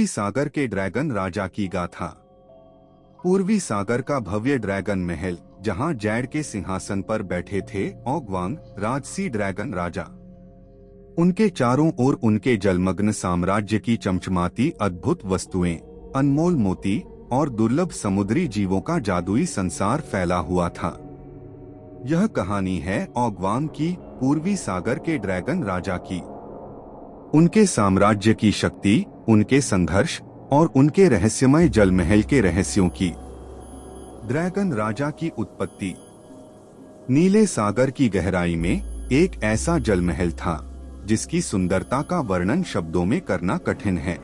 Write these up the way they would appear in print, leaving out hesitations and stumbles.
सागर के ड्रैगन राजा की गाथा। पूर्वी सागर का भव्य ड्रैगन महल, जहां जैड के सिंहासन पर बैठे थे ओगवांग राजसी ड्रैगन राजा। उनके चारों ओर उनके जलमग्न साम्राज्य की चमचमाती अद्भुत वस्तुएं, अनमोल मोती और दुर्लभ समुद्री जीवों का जादुई संसार फैला हुआ था। यह कहानी है ओगवांग की, पूर्वी सागर के ड्रैगन राजा की। उनके साम्राज्य की शक्ति, उनके संघर्ष और उनके रहस्यमय जल महल के रहस्यों की। ड्रैगन राजा की उत्पत्ति। नीले सागर की गहराई में एक ऐसा जल महल था जिसकी सुंदरता का वर्णन शब्दों में करना कठिन है।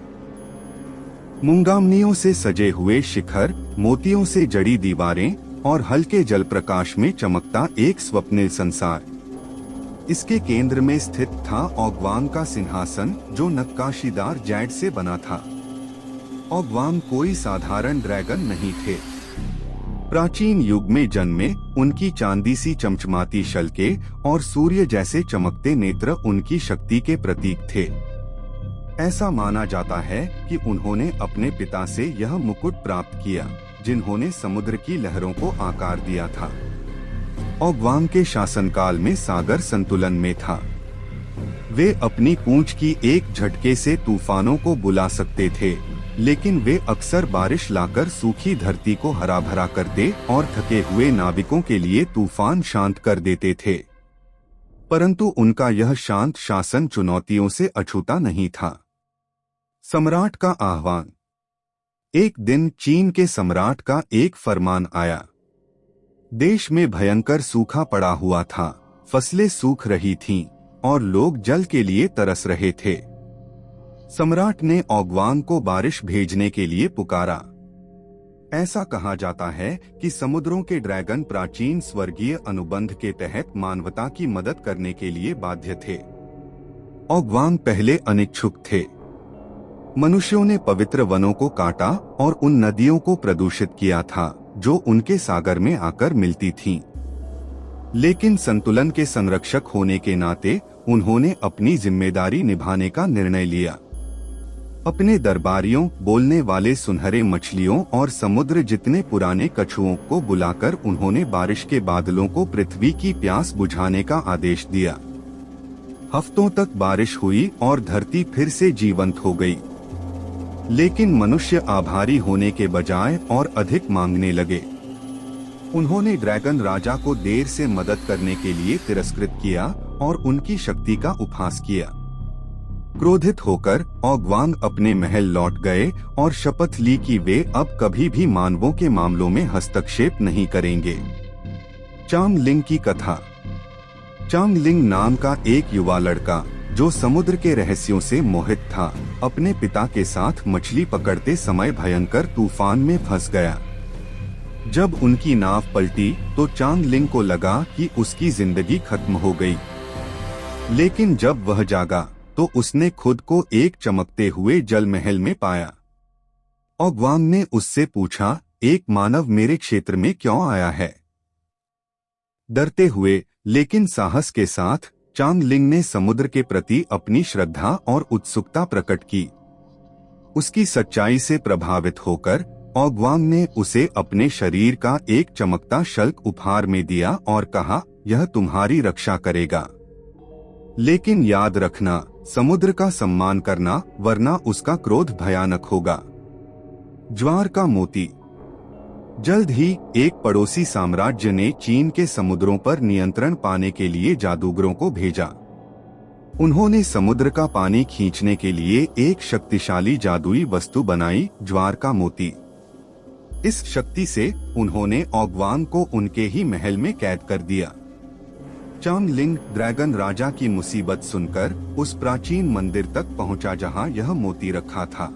मूंगामनियों से सजे हुए शिखर, मोतियों से जड़ी दीवारें और हल्के जल प्रकाश में चमकता एक स्वप्निल संसार। इसके केंद्र में स्थित था ओगवांग का सिंहासन, जो नक्काशीदार जैड से बना था। ओगवांग कोई साधारण ड्रैगन नहीं थे। प्राचीन युग में जन्मे उनकी चांदी सी चमचमाती शल्कें और सूर्य जैसे चमकते नेत्र उनकी शक्ति के प्रतीक थे। ऐसा माना जाता है कि उन्होंने अपने पिता से यह मुकुट प्राप्त किया, जिन्होंने समुद्र की लहरों को आकार दिया था। ओगवांग के शासनकाल में सागर संतुलन में था। वे अपनी पूंछ की एक झटके से तूफानों को बुला सकते थे, लेकिन वे अक्सर बारिश लाकर सूखी धरती को हरा भरा करते और थके हुए नाविकों के लिए तूफान शांत कर देते थे। परंतु उनका यह शांत शासन चुनौतियों से अछूता नहीं था। सम्राट का आह्वान। एक दिन चीन के सम्राट का एक फरमान आया। देश में भयंकर सूखा पड़ा हुआ था, फसलें सूख रही थीं और लोग जल के लिए तरस रहे थे। सम्राट ने ओगवांग को बारिश भेजने के लिए पुकारा। ऐसा कहा जाता है कि समुद्रों के ड्रैगन प्राचीन स्वर्गीय अनुबंध के तहत मानवता की मदद करने के लिए बाध्य थे। ओगवांग पहले अनिच्छुक थे। मनुष्यों ने पवित्र वनों को काटा और उन नदियों को प्रदूषित किया था जो उनके सागर में आकर मिलती थीं। लेकिन संतुलन के संरक्षक होने के नाते उन्होंने अपनी जिम्मेदारी निभाने का निर्णय लिया। अपने दरबारियों, बोलने वाले सुनहरे मछलियों और समुद्र जितने पुराने कछुओं को बुलाकर उन्होंने बारिश के बादलों को पृथ्वी की प्यास बुझाने का आदेश दिया। हफ्तों तक बारिश हुई और धरती फिर से जीवंत हो गई। लेकिन मनुष्य आभारी होने के बजाय और अधिक मांगने लगे। उन्होंने ड्रैगन राजा को देर से मदद करने के लिए तिरस्कृत किया और उनकी शक्ति का उपहास किया। क्रोधित होकर ओगवांग अपने महल लौट गए और शपथ ली कि वे अब कभी भी मानवों के मामलों में हस्तक्षेप नहीं करेंगे। चांगलिंग की कथा। चांगलिंग नाम का एक युवा लड़का, जो समुद्र के रहस्यों से मोहित था, अपने पिता के साथ मछली पकड़ते समय भयंकर तूफान में फंस गया। जब उनकी नाव पलटी तो चांगलिंग को लगा कि उसकी जिंदगी खत्म हो गई। लेकिन जब वह जागा तो उसने खुद को एक चमकते हुए जल महल में पाया। ओगवांग ने उससे पूछा, एक मानव मेरे क्षेत्र में क्यों आया है? डरते हुए लेकिन साहस के साथ चांगलिंग ने समुद्र के प्रति अपनी श्रद्धा और उत्सुकता प्रकट की। उसकी सच्चाई से प्रभावित होकर ओगवांग ने उसे अपने शरीर का एक चमकता शल्क उपहार में दिया और कहा, यह तुम्हारी रक्षा करेगा। लेकिन याद रखना, समुद्र का सम्मान करना, वरना उसका क्रोध भयानक होगा। ज्वार का मोती। जल्द ही एक पड़ोसी साम्राज्य ने चीन के समुद्रों पर नियंत्रण पाने के लिए जादूगरों को भेजा। उन्होंने समुद्र का पानी खींचने के लिए एक शक्तिशाली जादुई वस्तु बनाई, ज्वार का मोती। इस शक्ति से उन्होंने ओगवांग को उनके ही महल में कैद कर दिया। चांगलिंग ड्रैगन राजा की मुसीबत सुनकर उस प्राचीन मंदिर तक पहुंचा जहां यह मोती रखा था।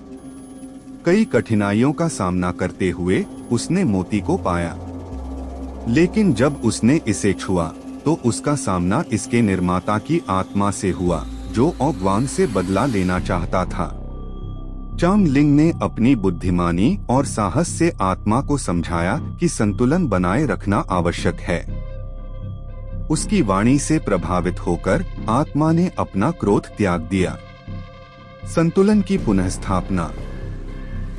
कई कठिनाइयों का सामना करते हुए उसने मोती को पाया। लेकिन जब उसने इसे छुआ तो उसका सामना इसके निर्माता की आत्मा से हुआ, जो ओगवांग से बदला लेना चाहता था। चांगलिंग ने अपनी बुद्धिमानी और साहस से आत्मा को समझाया कि संतुलन बनाए रखना आवश्यक है। उसकी वाणी से प्रभावित होकर आत्मा ने अपना क्रोध त्याग दिया। संतुलन की पुनःस्थापना।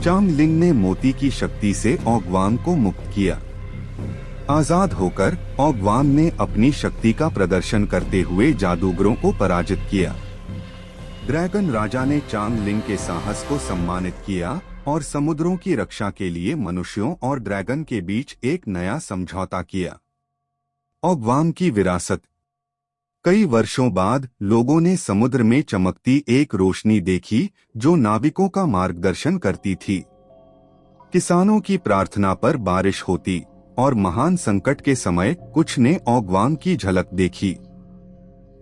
चांगलिंग ने मोती की शक्ति से ओगवान को मुक्त किया। आजाद होकर ओगवान ने अपनी शक्ति का प्रदर्शन करते हुए जादूगरों को पराजित किया। ड्रैगन राजा ने चांगलिंग के साहस को सम्मानित किया और समुद्रों की रक्षा के लिए मनुष्यों और ड्रैगन के बीच एक नया समझौता किया। ओगवान की विरासत। कई वर्षों बाद लोगों ने समुद्र में चमकती एक रोशनी देखी जो नाविकों का मार्गदर्शन करती थी। किसानों की प्रार्थना पर बारिश होती और महान संकट के समय कुछ ने ओगवान की झलक देखी।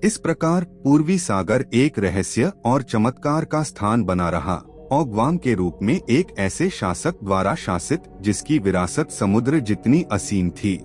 इस प्रकार पूर्वी सागर एक रहस्य और चमत्कार का स्थान बना रहा, ओगवान के रूप में एक ऐसे शासक द्वारा शासित जिसकी विरासत समुद्र जितनी असीम थी।